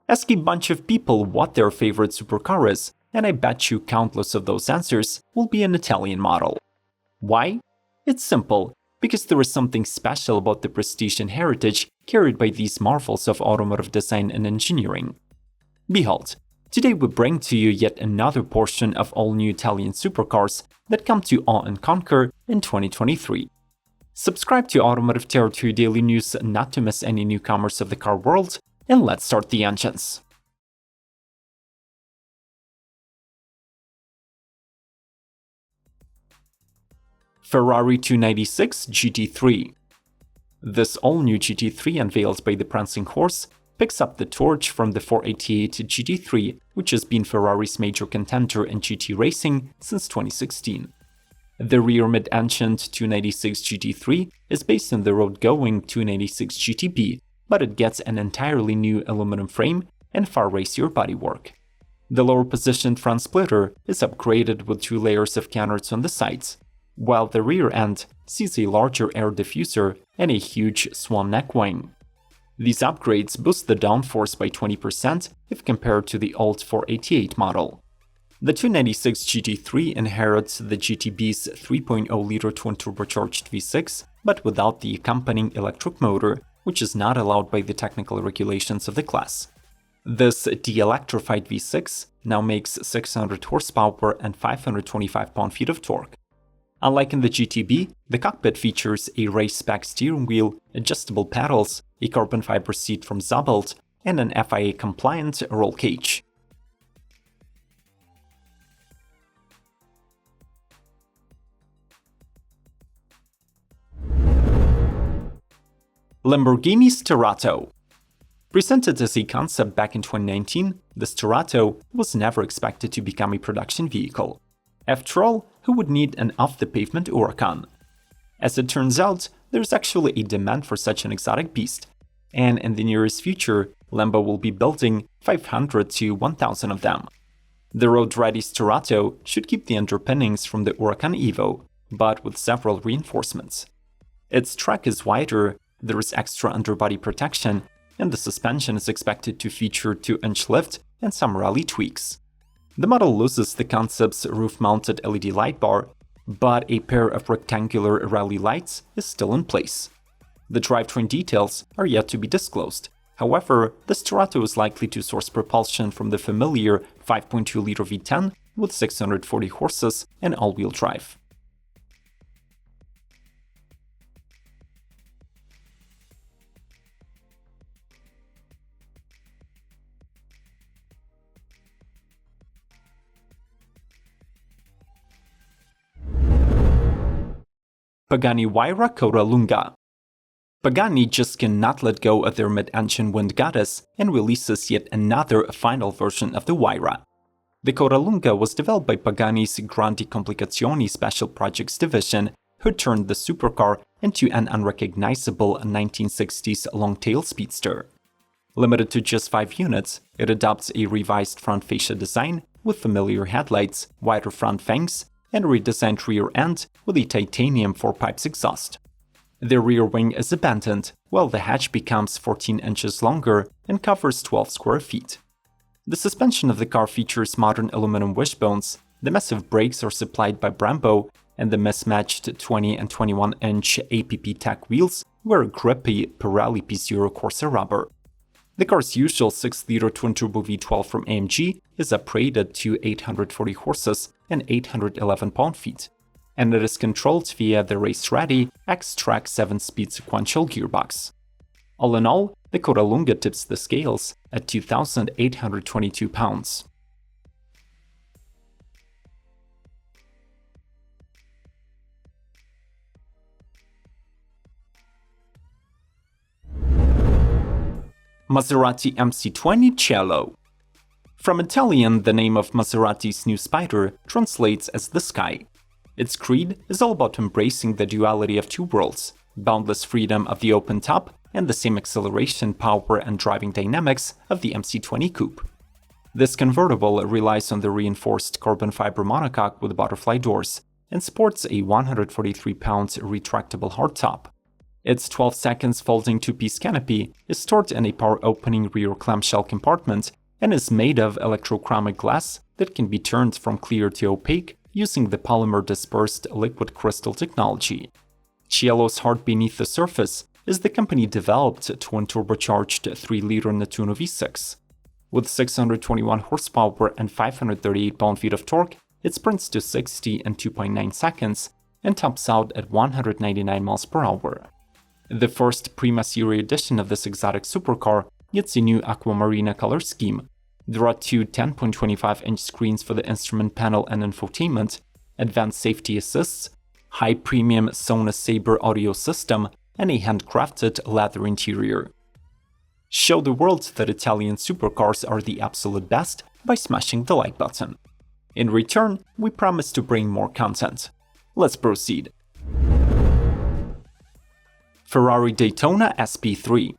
Ask a bunch of people what their favorite supercar is, and I bet you countless of those answers will be an Italian model. Why? It's simple, because there is something special about the prestige and heritage carried by these marvels of automotive design and engineering. Behold, today we bring to you yet another portion of all-new Italian supercars that come to awe and conquer in 2023. Subscribe to Automotive Territory Daily News not to miss any newcomers of the car world, and let's start the engines. Ferrari 296 GT3. This all-new GT3 unveiled by the Prancing Horse picks up the torch from the 488 GT3, which has been Ferrari's major contender in GT racing since 2016. The rear mid-engined 296 GT3 is based on the road-going 296 GTB, but it gets an entirely new aluminum frame and far racier bodywork. The lower-positioned front splitter is upgraded with 2 layers of canards on the sides, while the rear end sees a larger air diffuser and a huge swan neck wing. These upgrades boost the downforce by 20% if compared to the old 488 model. The 296 GT3 inherits the GTB's 3.0-liter twin-turbocharged V6, but without the accompanying electric motor, which is not allowed by the technical regulations of the class. This de-electrified V6 now makes 600 horsepower and 525 pound-feet of torque. Unlike in the GTB, the cockpit features a race-spec steering wheel, adjustable pedals, a carbon fiber seat from Zabelt, and an FIA-compliant roll cage. Lamborghini Sterrato. Presented as a concept back in 2019, the Sterrato was never expected to become a production vehicle. After all, who would need an off-the-pavement Huracan? As it turns out, there's actually a demand for such an exotic beast, and in the nearest future, Lambo will be building 500 to 1,000 of them. The road-ready Sterrato should keep the underpinnings from the Huracan EVO, but with several reinforcements. Its track is wider, there is extra underbody protection, and the suspension is expected to feature 2-inch lift and some rally tweaks. The model loses the concept's roof-mounted LED light bar, but a pair of rectangular rally lights is still in place. The drivetrain details are yet to be disclosed. However, the Sterrato is likely to source propulsion from the familiar 5.2-liter V10 with 640 horses and all-wheel drive. Pagani Huayra Codalunga. Pagani just cannot let go of their mid-engine wind goddess and releases yet another final version of the Huayra. The Codalunga was developed by Pagani's Grandi Complicazioni Special Projects division, who turned the supercar into an unrecognizable 1960s long-tail speedster. Limited to just 5 units, it adopts a revised front fascia design with familiar headlights, wider front fangs, and a redesigned rear end with a titanium 4-pipes exhaust. The rear wing is abandoned, while the hatch becomes 14 inches longer and covers 12 square feet. The suspension of the car features modern aluminum wishbones, the massive brakes are supplied by Brembo, and the mismatched 20 and 21-inch APP Tech wheels wear grippy Pirelli P0 Corsa rubber. The car's usual 6-liter twin-turbo V12 from AMG is upgraded to 840 horses and 811 pound-feet, and it is controlled via the race-ready X-Track 7-speed sequential gearbox. All in all, the Codalunga tips the scales at 2,822 pounds. Maserati MC20 Cielo. From Italian, the name of Maserati's new Spider translates as the sky. Its creed is all about embracing the duality of two worlds, boundless freedom of the open top and the same acceleration, power, and driving dynamics of the MC20 Coupe. This convertible relies on the reinforced carbon fiber monocoque with butterfly doors and sports a 143-pound retractable hardtop. Its 12 seconds folding two-piece canopy is stored in a power-opening rear clamshell compartment and is made of electrochromic glass that can be turned from clear to opaque using the polymer-dispersed liquid crystal technology. Cielo's heart beneath the surface is the company-developed twin-turbocharged 3-liter Nettuno V6. With 621 horsepower and 538 pound-feet of torque, it sprints to 60 in 2.9 seconds and tops out at 199 miles per hour. The first Prima Serie edition of this exotic supercar gets a new aquamarina color scheme. There are two 10.25-inch screens for the instrument panel and infotainment, advanced safety assists, high-premium Sonos Sabre audio system, and a handcrafted leather interior. Show the world that Italian supercars are the absolute best by smashing the like button. In return, we promise to bring more content. Let's proceed. Ferrari Daytona SP3.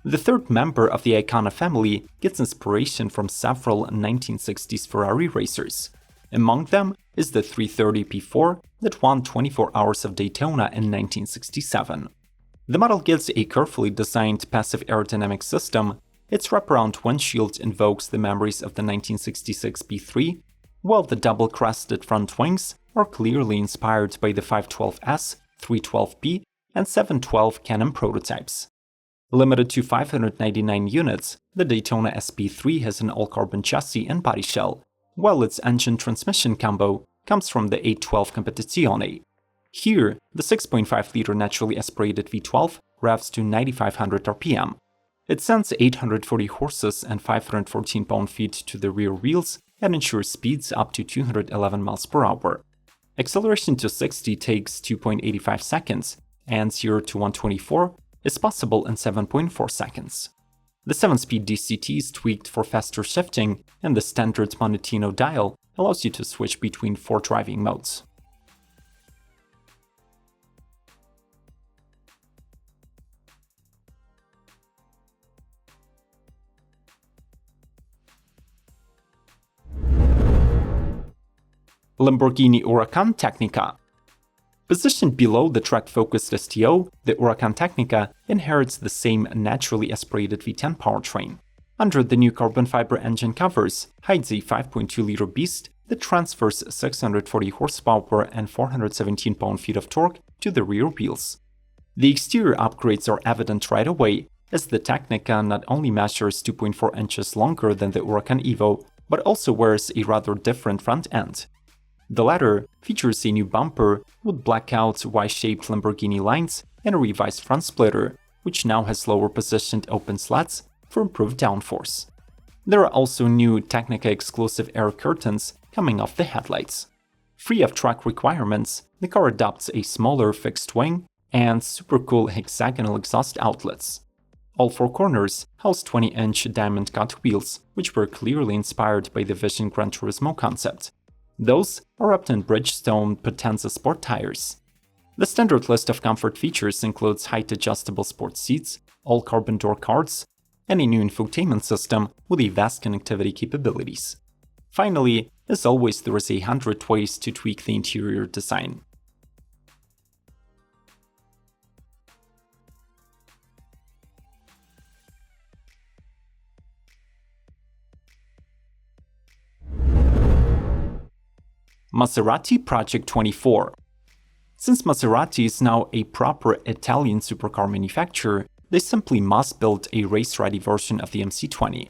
The third member of the Icona family gets inspiration from several 1960s Ferrari racers. Among them is the 330 P4 that won 24 Hours of Daytona in 1967. The model gets a carefully designed passive aerodynamic system. Its wraparound windshield invokes the memories of the 1966 P3, while the double-crested front wings are clearly inspired by the 512S, 312P, and 712 Can-Am prototypes. Limited to 599 units, the Daytona SP3 has an all-carbon chassis and body shell, while its engine-transmission combo comes from the 812 Competizione. Here, the 6.5-liter naturally aspirated V12 revs to 9,500 RPM. It sends 840 horses and 514 pound-feet to the rear wheels and ensures speeds up to 211 miles per hour. Acceleration to 60 takes 2.85 seconds, and 0 to 124 is possible in 7.4 seconds. The 7-speed DCT is tweaked for faster shifting, and the standard Monotino dial allows you to switch between 4 driving modes. Lamborghini Huracan Tecnica. Positioned below the track-focused STO, the Huracan Tecnica inherits the same naturally aspirated V10 powertrain. Under the new carbon fiber engine covers hides a 5.2-liter beast that transfers 640 horsepower and 417 pound-feet of torque to the rear wheels. The exterior upgrades are evident right away, as the Tecnica not only measures 2.4 inches longer than the Huracan EVO, but also wears a rather different front end. The latter features a new bumper with blackout Y-shaped Lamborghini lines and a revised front splitter, which now has lower positioned open slats for improved downforce. There are also new Tecnica exclusive air curtains coming off the headlights. Free of track requirements, the car adopts a smaller fixed wing and super cool hexagonal exhaust outlets. All 4 corners house 20-inch diamond cut wheels, which were clearly inspired by the Vision Gran Turismo concept. Those are wrapped in Bridgestone Potenza Sport tires. The standard list of comfort features includes height-adjustable sports seats, all carbon door cards, and a new infotainment system with a vast connectivity capabilities. Finally, as always, there is 100 ways to tweak the interior design. Maserati Project24. Since Maserati is now a proper Italian supercar manufacturer, they simply must build a race-ready version of the MC20.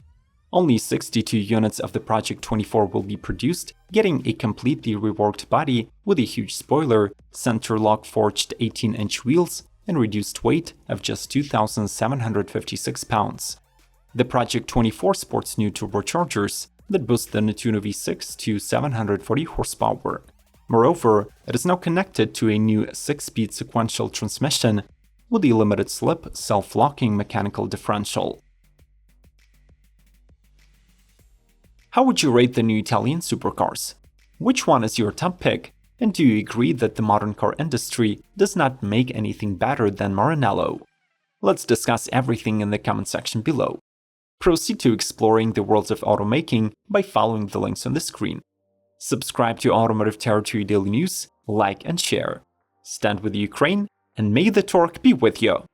Only 62 units of the Project24 will be produced, getting a completely reworked body with a huge spoiler, center-lock forged 18-inch wheels, and reduced weight of just 2,756 pounds. The Project24 sports new turbochargers that boost the Nettuno V6 to 740 horsepower. Moreover, it is now connected to a new 6-speed sequential transmission with a limited slip, self-locking mechanical differential. How would you rate the new Italian supercars? Which one is your top pick? And do you agree that the modern car industry does not make anything better than Maranello? Let's discuss everything in the comment section below. Proceed to exploring the worlds of automaking by following the links on the screen. Subscribe to Automotive Territory Daily News, like and share. Stand with Ukraine, and may the torque be with you.